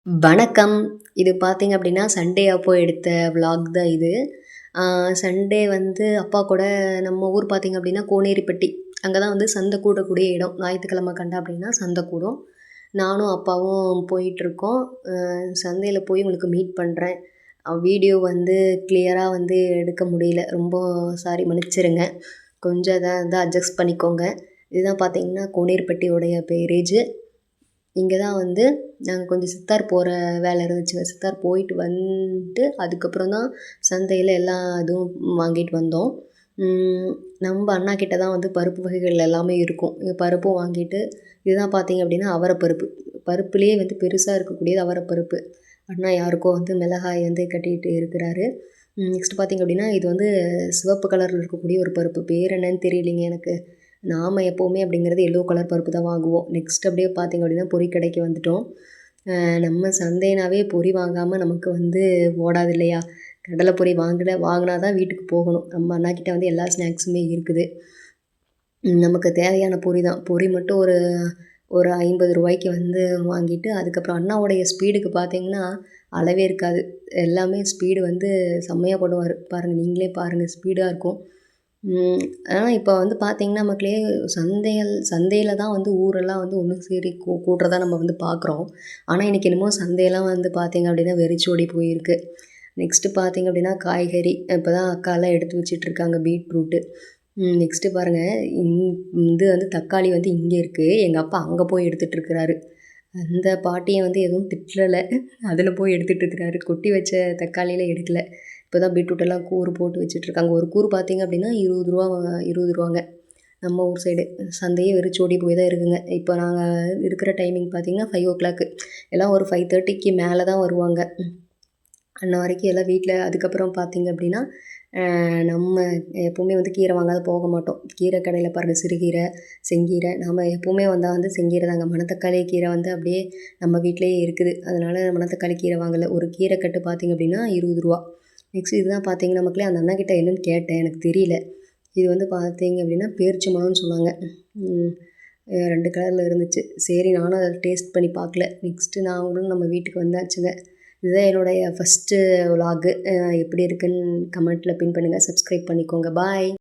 வணக்கம். இது பார்த்தீங்க அப்படின்னா, சண்டே அப்போ எடுத்த விளாக் தான் இது. சண்டே வந்து அப்பா கூட நம்ம ஊர் பார்த்தீங்க அப்படின்னா, கோனேரிப்பட்டி. அங்க தான் வந்து சந்தை கூடக்கூடிய இடம். ஞாயித்துக்கிழமை கண்டா அப்படின்னா சந்தை கூடும். நானும் அப்பாவும் போயிட்டுருக்கோம். சந்தையில போய் உங்களுக்கு மீட் பண்றேன். வீடியோ வந்து கிளியரா வந்து எடுக்க முடியல. ரொம்ப சாரி மன்னிச்சிருங்க. கொஞ்சம் இத அட்ஜஸ்ட் பண்ணிக்கோங்க. இதுதான் பார்த்தீங்கன்னா, கோனேரிப்பட்டியோடைய பேரேஜு. இங்க தான் வந்து நாங்க கொஞ்சம் சித்தார் போற வேலை இருந்துச்சுங்க. சித்தார் போயிட்டு வந்துட்டு, அதுக்கப்புறம் தான் சந்தையில எல்லா இதுவும் வாங்கிட்டு வந்தோம். நம்ப அண்ணாகிட்ட தான் வந்து பருப்பு வகைகள் எல்லாமே இருக்கும். பருப்பும் வாங்கிட்டு இதுதான் பார்த்தீங்க அப்படின்னா, அவரைப்பருப்பு. பருப்புலேயே வந்து பெருசா இருக்கக்கூடியது அவரைப்பருப்பு. அண்ணா யாருக்கோ வந்து மிளகாய் வந்து கட்டிட்டு இருக்கிறாரு. நெக்ஸ்ட் பார்த்தீங்க அப்படின்னா, இது வந்து சிவப்பு கலர்ல இருக்கக்கூடிய ஒரு பருப்பு. பேர் என்னன்னு தெரியலைங்க எனக்கு. நாம எப்போவுமே அப்படிங்கிறது எல்லோ கலர் பருப்பு தான் வாங்குவோம். நெக்ஸ்ட் அப்படியே பார்த்தீங்க அப்படின்னா, பொரி கடைக்கு வந்துட்டோம். நம்ம சந்தைனாவே பொரி வாங்காம நமக்கு வந்து ஓடாது இல்லையா? கடலை பொரி வாங்குனா தான் வீட்டுக்கு போகணும். நம்ம அண்ணாகிட்ட வந்து எல்லா ஸ்நாக்ஸுமே இருக்குது. நமக்கு தேவையான பொரி தான். பொரி மட்டும் ஒரு ஒரு ரூ. 50க்கு வந்து வாங்கிட்டு, அதுக்கப்புறம் அண்ணாவுடைய ஸ்பீடுக்கு பார்த்தீங்கன்னா, அளவே இருக்காது. எல்லாமே ஸ்பீடு வந்து செம்மையா போடுவாரு. பாருங்க, நீங்களே பாருங்க ஸ்பீடா இருக்கும். ஆனா இப்போ வந்து பார்த்தீங்கன்னா, மக்களே சந்தையில தான் வந்து ஊரெல்லாம் வந்து ஒண்ணு சேரி கூடுறதா நம்ம வந்து பார்க்குறோம். ஆனா இன்னைக்கு என்னமோ சந்தையெல்லாம் வந்து பார்த்தீங்க அப்படின்னா, வெறிச்சோடி போயிருக்கு. நெக்ஸ்ட்டு பார்த்தீங்க அப்படின்னா, காய்கறி இப்போ தான் அக்காலாம் எடுத்து வச்சுட்ருக்காங்க பீட்ரூட்டு. நெக்ஸ்ட்டு பாருங்க, இந் இது வந்து தக்காளி வந்து இங்கே இருக்கு. எங்க அப்பா அங்க போய் எடுத்துட்டுருக்கிறாரு. அந்த பாட்டிய வந்து எதுவும் திட்டல. அதில போய் எடுத்துட்டுருக்கிறாரு. கொட்டி வச்ச தக்காளியில எடுக்கல. இப்போ தான் பீட்ரூட் எல்லாம் கூறு போட்டு வச்சுட்ருக்காங்க. ஒரு கூறு பார்த்தீங்க அப்படின்னா ரூ. 20 நம்ம ஊர் சைடு. சந்தையே வெறிச்சோடி போய் தான் இருக்குங்க. இப்போ நாங்க இருக்கிற டைமிங் பார்த்தீங்கன்னா, 5:00 எல்லாம் ஒரு 5:30க்கு மேல தான் வருவாங்க. அன்ன வரைக்கும் எல்லாம் வீட்ல அதுக்கப்புறம் பார்த்தீங்க அப்படின்னா, நம்ம எப்பவுமே வந்து கீரை வாங்காத போக மாட்டோம். கீரை கடையில பாருங்க, சிறுகீரை, செங்கீரை. நம்ம எப்பவுமே வந்தா வந்து செங்கீரை தாங்க. மணத்தக்காளி கீரை வந்து அப்படியே நம்ம வீட்லயே இருக்குது. அதனால மணத்தக்காளி கீரை வாங்கல. ஒரு கீரை கட்டு பார்த்தீங்க அப்படின்னா ரூ. 20. நெக்ஸ்ட் இதுதான் பார்த்தீங்கன்னா மக்களே, அந்த அண்ணாகிட்ட என்னன்னு கேட்டேன். எனக்கு தெரியல. இது வந்து பார்த்தீங்க அப்படின்னா, பேரிச்சம்பழம்னு சொன்னாங்க. ம் 2 கலர்ல இருந்துச்சு. சரி, நானும் அத டேஸ்ட் பண்ணி பார்க்கல. நெக்ஸ்ட்டு நாங்களும் நம்ம வீட்டுக்கு வந்தாச்சுங்க. இதுதான் என்னுடைய ஃபஸ்ட்டு விலாகு. எப்படி இருக்குன்னு கமெண்ட்ல பின் பண்ணுங்க. சப்ஸ்கிரைப் பண்ணிக்கோங்க. பாய்.